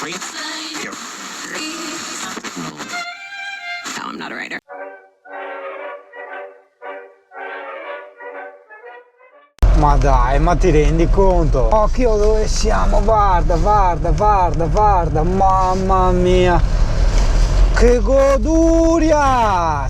No, I'm not a writer. Ma dai, ma ti rendi conto? Occhio dove siamo, guarda, guarda, guarda, guarda, mamma mia, che goduria!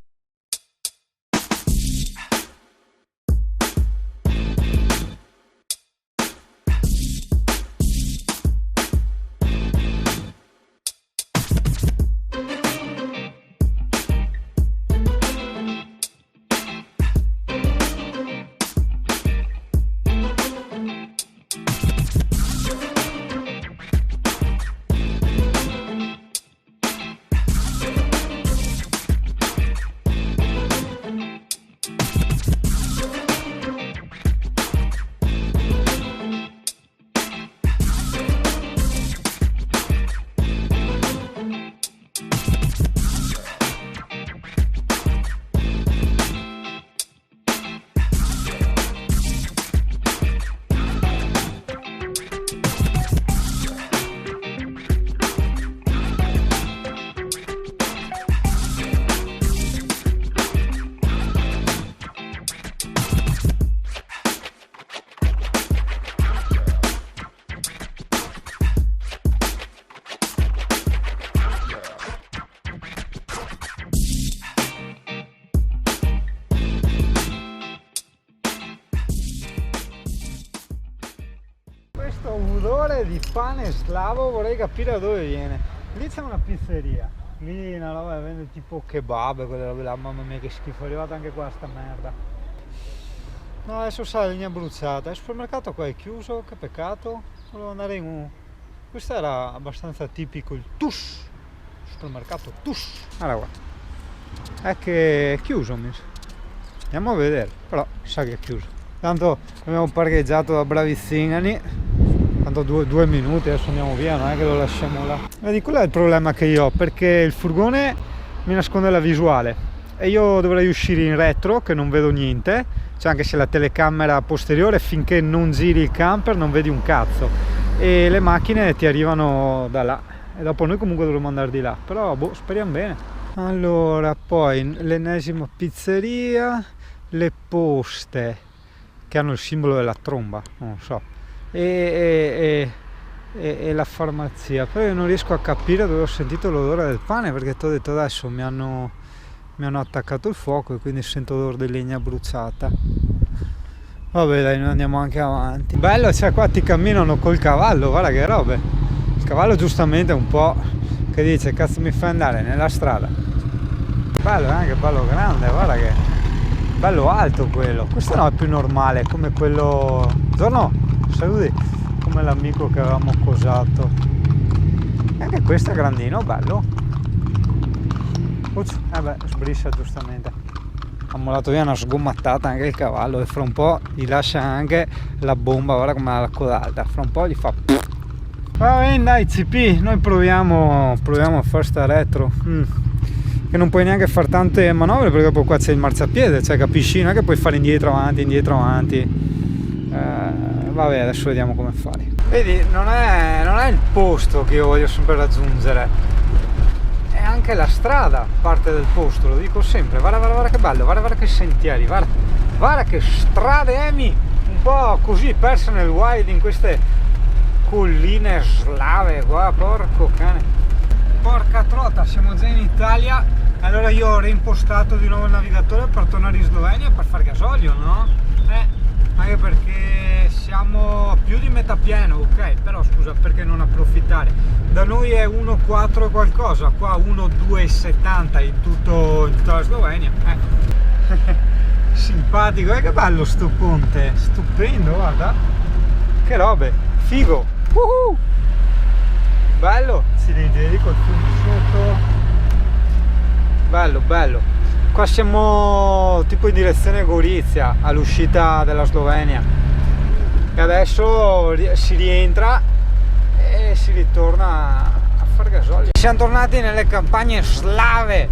Questo odore di pane slavo vorrei capire da dove viene. Lì c'è una pizzeria, lì una roba vende tipo kebab, quelle robe là, mamma mia che schifo, è arrivata anche qua sta merda. No, adesso sa la legna bruciata, il supermercato qua è chiuso, che peccato, volevo andare in un... Questo era abbastanza tipico, il Tush, supermercato Tush. Allora qua, è che è chiuso, mi sa. Andiamo a vedere, però sa che è chiuso. Tanto abbiamo parcheggiato da bravi zingani, tanto due minuti, adesso andiamo via, non è che lo lasciamo là. Vedi, quello è il problema che io ho, perché il furgone mi nasconde la visuale e io dovrei uscire in retro che non vedo niente, cioè anche se la telecamera posteriore, finché non giri il camper non vedi un cazzo e le macchine ti arrivano da là e dopo noi comunque dovremo andare di là, però boh, speriamo bene. Allora, poi l'ennesima pizzeria, le poste che hanno il simbolo della tromba, non so, e la farmazia, però io non riesco a capire dove ho sentito l'odore del pane, perché ti ho detto adesso mi hanno attaccato il fuoco e quindi sento l'odore di legna bruciata. Vabbè dai, noi andiamo anche avanti. Bello, cioè qua ti camminano col cavallo, guarda che robe. Il cavallo giustamente è un po' che dice cazzo mi fai andare nella strada. Bello, anche bello grande, guarda che bello alto quello. Questo no, è più normale, come quello... Buongiorno, saluti, come l'amico che avevamo cosato. E anche questo è grandino, bello. Beh, sbrissa giustamente. Ha mollato via una sgomattata anche il cavallo e fra un po' gli lascia anche la bomba, guarda come ha la coda alta, fra un po' gli fa... Va bene dai CP, noi proviamo a fare sta retro. Che non puoi neanche fare tante manovre perché dopo qua c'è il marciapiede, cioè capisci, non è che puoi fare indietro avanti. Vabbè, adesso vediamo come fare. Vedi, non è il posto che io voglio sempre raggiungere, è anche la strada parte del posto, lo dico sempre. Guarda che bello, guarda che sentieri, guarda che strade un po' così perse nel wild in queste colline slave qua, porco cane. Porca trota, siamo già in Italia, allora io ho reimpostato di nuovo il navigatore per tornare in Slovenia per fare gasolio, no? Anche perché siamo a più di metà pieno, ok, però scusa, perché non approfittare? Da noi è 1,4 qualcosa, qua 1,270 in tutta la Slovenia. Simpatico, che bello sto ponte, stupendo, guarda, che robe, figo. Bello, cilindri col fiume sotto, bello. Qua siamo tipo in direzione Gorizia, all'uscita della Slovenia, e adesso si rientra e si ritorna a fare gasolio. Siamo tornati nelle campagne slave,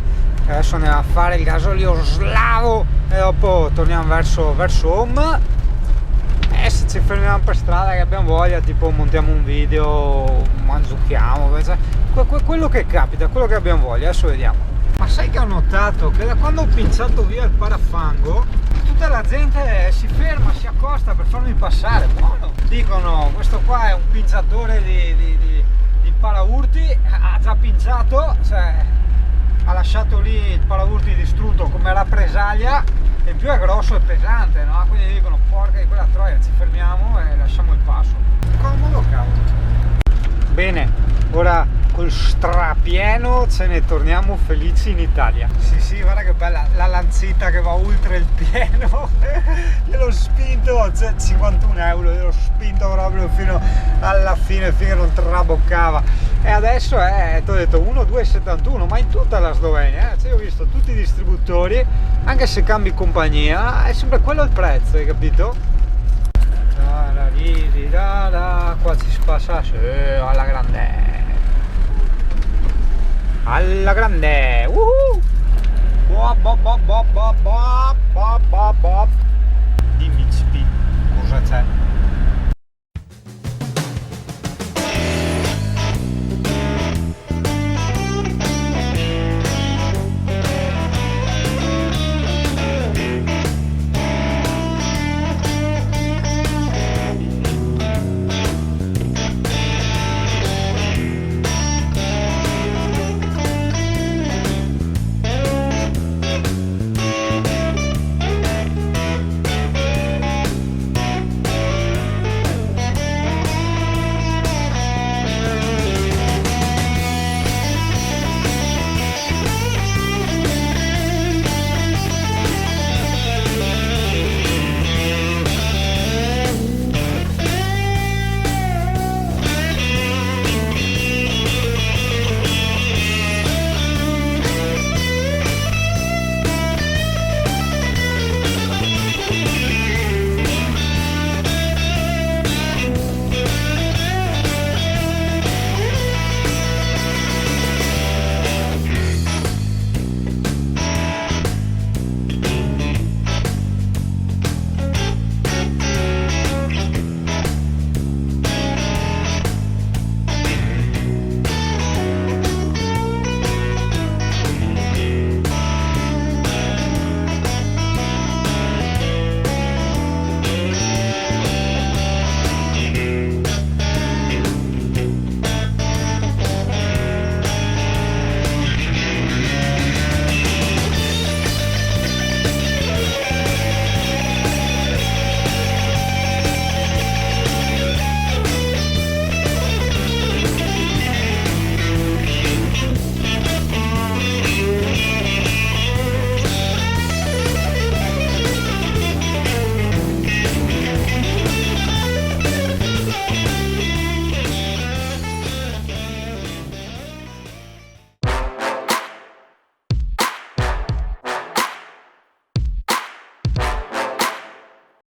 adesso andiamo a fare il gasolio slavo e dopo torniamo verso home. E se ci fermiamo per strada che abbiamo voglia, tipo montiamo un video, mangiucchiamo, cioè, quello che capita, quello che abbiamo voglia. Adesso vediamo. Ma sai che ho notato che da quando ho pinciato via il parafango tutta la gente si ferma, si accosta per farmi passare. Buono. Dicono, questo qua è un pinciatore di paraurti, ha già pinciato, cioè ha lasciato lì il paraurti distrutto come rappresaglia, e in più è grosso e pesante, no? Quindi dicono, porca di quella troia, ci fermiamo e lasciamo il passo. Comodo, cavolo. Bene, ora col strapieno ce ne torniamo felici in Italia. Sì, guarda che bella la lanzetta che va oltre il pieno. Gliel'ho spinto, cioè 51 euro, gliel'ho spinto proprio fino alla fine, finché non traboccava. E adesso ti ho detto 1,271, ma in tutta la Slovenia, cioè, ho visto tutti i distributori, anche se cambi compagnia, è sempre quello il prezzo, hai capito? Qua ci si passa alla grande, dimmi Cipi, cosa c'è?